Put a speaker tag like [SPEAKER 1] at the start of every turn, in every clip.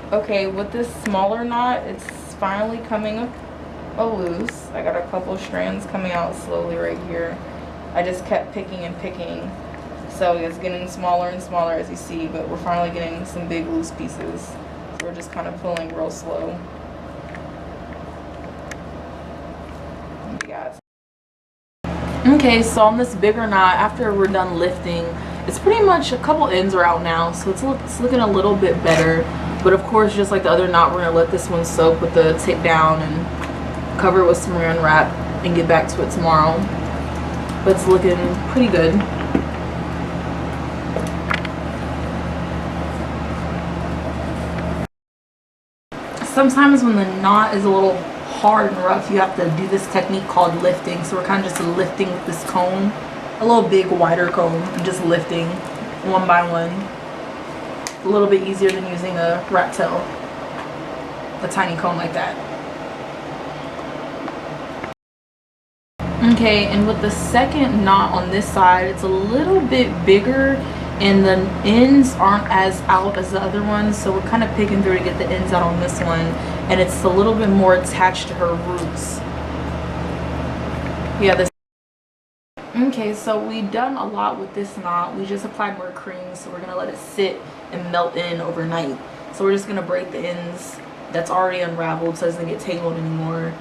[SPEAKER 1] Okay, with this smaller knot, it's finally coming loose. I got a couple strands coming out slowly right here. I just kept picking and picking. So it's getting smaller and smaller as you see, but we're finally getting some big loose pieces. So we're just kind of pulling real slow. Yeah. Okay, so on this bigger knot, after we're done lifting, it's pretty much a couple ends are out now, so it's looking a little bit better. But of course, just like the other knot, we're gonna let this one soak with the tape down and cover it with some Saran wrap and get back to it tomorrow. But it's looking pretty good. Sometimes when the knot is a little hard and rough, you have to do this technique called lifting. So we're kind of just lifting with this cone, a little big wider cone, and just lifting one by one. A little bit easier than using a rat tail, a tiny cone like that. Okay, and with the second knot on this side, it's a little bit bigger and the ends aren't as out as the other ones, so we're kind of picking through to get the ends out on this one, and it's a little bit more attached to her roots. Yeah, this. Okay, so we've done a lot with this knot. We just applied more cream, so we're gonna let it sit and melt in overnight. So we're just gonna break the ends that's already unraveled so it doesn't get tangled anymore,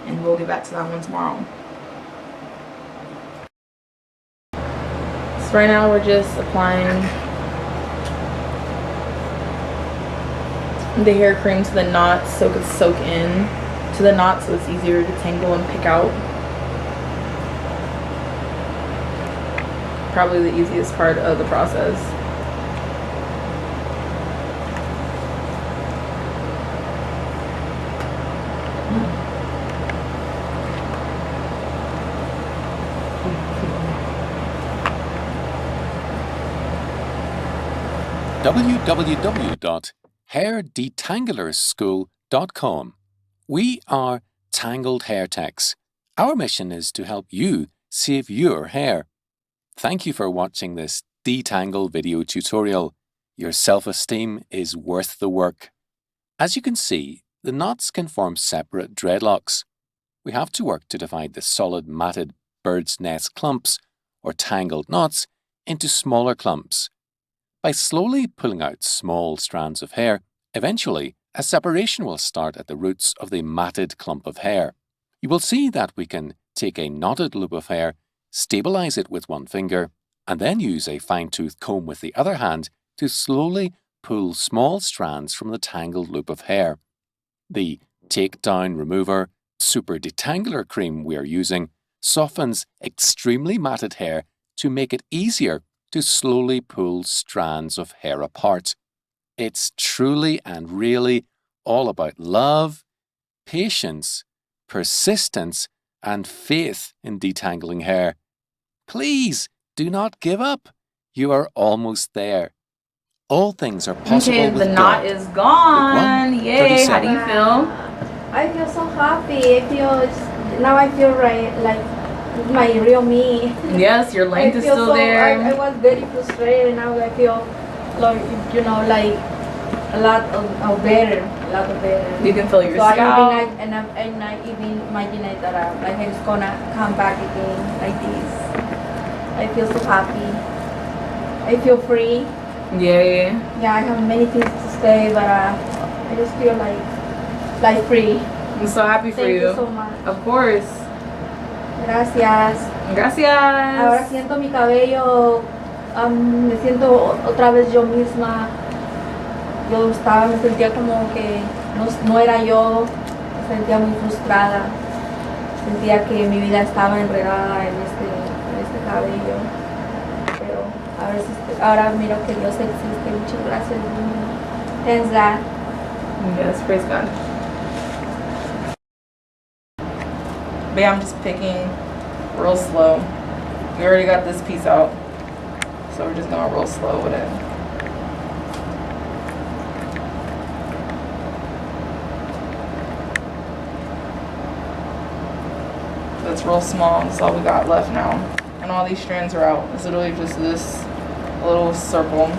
[SPEAKER 1] and we'll get back to that one tomorrow. So right now we're just applying the hair cream to the knots so it can soak in to the knot so it's easier to tangle and pick out. Probably the easiest part of the process.
[SPEAKER 2] www.hairdetanglerschool.com. We are Tangled Hair Techs. Our mission is to help you save your hair. Thank you for watching this detangle video tutorial. Your self-esteem is worth the work. As you can see, the knots can form separate dreadlocks. We have to work to divide the solid matted bird's nest clumps, or tangled knots, into smaller clumps. By slowly pulling out small strands of hair, eventually a separation will start at the roots of the matted clump of hair. You will see that we can take a knotted loop of hair, stabilize it with one finger, and then use a fine-tooth comb with the other hand to slowly pull small strands from the tangled loop of hair. The Takedown Remover Super Detangler cream we are using softens extremely matted hair to make it easier to slowly pull strands of hair apart. It's truly and really all about love, patience, persistence, and faith in detangling hair. Please do not give up. You are almost there. All things are possible
[SPEAKER 1] okay,
[SPEAKER 2] with
[SPEAKER 1] the knot
[SPEAKER 2] God.
[SPEAKER 1] is gone. Yay! How do you feel?
[SPEAKER 3] I feel so happy. Now I feel like my real me.
[SPEAKER 1] Yes, your length is still there.
[SPEAKER 3] I was very frustrated, and now I feel like like a lot of better.
[SPEAKER 1] You can feel your
[SPEAKER 3] so
[SPEAKER 1] scalp.
[SPEAKER 3] I even imagine that like I'm just gonna come back again like this. I feel so happy. I feel free.
[SPEAKER 1] Yeah.
[SPEAKER 3] Yeah, I have many things to say, but I just feel like free.
[SPEAKER 1] I'm so happy for you.
[SPEAKER 3] Thank you so much.
[SPEAKER 1] Of course.
[SPEAKER 3] Gracias.
[SPEAKER 1] Gracias.
[SPEAKER 3] Ahora siento mi cabello, me siento otra vez yo misma. Me sentía como que no era yo, me sentía muy frustrada. Sentía que mi vida estaba enredada en este cabello. Pero ahora miro que Dios existe. Muchas gracias. Thanks God.
[SPEAKER 1] Yes, praise God. But yeah, I'm just picking real slow. We already got this piece out, so we're just going real slow with it. So it's real small. That's all we got left now. And all these strands are out. It's literally just this little circle.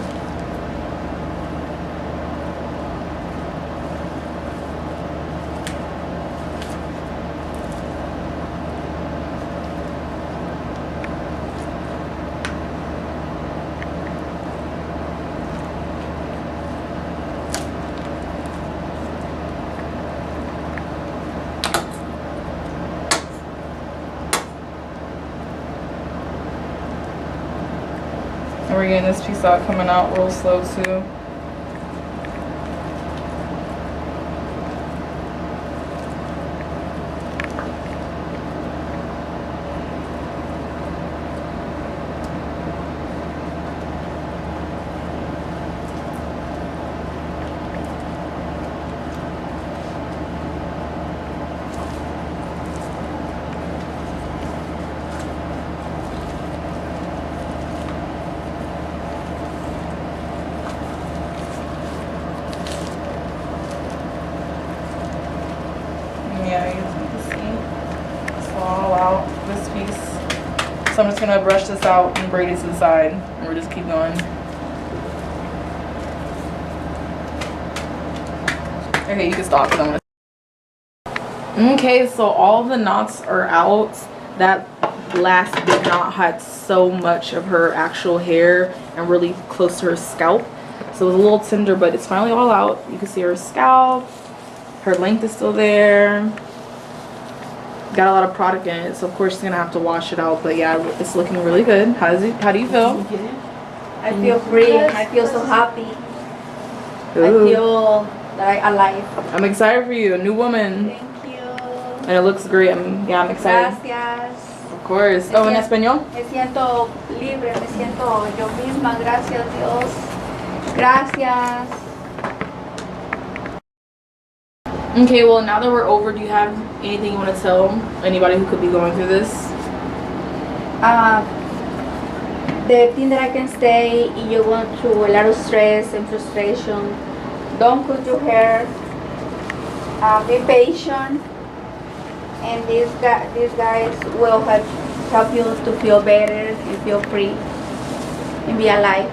[SPEAKER 1] we're getting this piece out, coming out real slow too. Yeah, you can see it's all out this piece. So I'm just gonna brush this out and braid it to the side, and we'll just keep going. Okay, you can stop. 'Cause I'm gonna... Okay, so all the knots are out. That last big knot had so much of her actual hair and really close to her scalp, so it was a little tender, but it's finally all out. You can see her scalp. Her length is still there. Got a lot of product in it, so of course she's gonna have to wash it out. But yeah, it's looking really good. How do you feel?
[SPEAKER 3] I feel free. I feel so happy.
[SPEAKER 1] Ooh.
[SPEAKER 3] I feel that I'm alive.
[SPEAKER 1] I'm excited for you, a new woman.
[SPEAKER 3] Thank you.
[SPEAKER 1] And it looks great. I'm excited.
[SPEAKER 3] Gracias.
[SPEAKER 1] Of course. Oh, en español?
[SPEAKER 3] Me siento libre, me siento yo misma. Gracias, Dios. Gracias.
[SPEAKER 1] Okay, well, now that we're over, do you have anything you want to tell anybody who could be going through this?
[SPEAKER 3] The thing that I can say, if you're going through a lot of stress and frustration, don't cut your hair. Be patient, and these guys will help you to feel better and feel free and be alive.